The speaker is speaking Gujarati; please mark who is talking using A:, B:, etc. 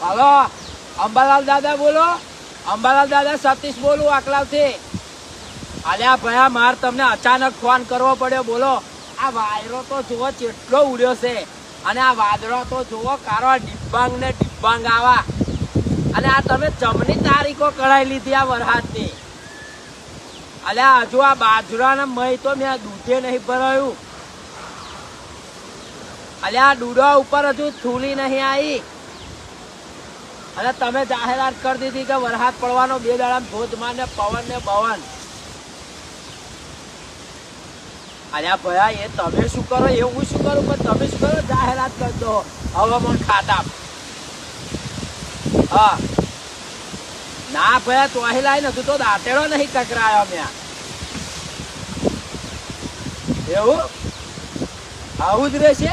A: હલો, અંબાલાલ દાદા બોલો. અંબાલાલ દાદા સતીશ બોલું આકલાવથી. અલ્યા ભયા માર તમને અચાનક ફોન કરવો પડ્યો. બોલો. આ વાયરો તો જુઓ કેટલો ઉડ્યો છે અને આ વાદળો તો જુઓ કારો ડિબ્બાંગ ને ડિબ્બાંગ આવા. અને આ તમે જમની તારીખો કઢાઈ લીધી આ વરસાદની. અલ્યા હજુ આ બાજરાના મય તો મેં દૂધે નહીં ભરાયું. અલ્યા આ ડૂડા ઉપર હજુ થૂલી નહીં આવી અને તમે જાહેરાત કરી દીધી કે વરસાદ પડવાનો 2 દાડા ધોધમાર ને પવન ને બવન. અલ્યા ભયા એ તમે શું કરો એ હું શું કરું, પણ તમે શું કરો જાહેરાત કરી દો હવામાન ખાતા. હા ના ભયા તો અહીં લાઈ નતું તો દાંતેડો નહીં કકરાયો મેં. એવું આવું જ રહેશે.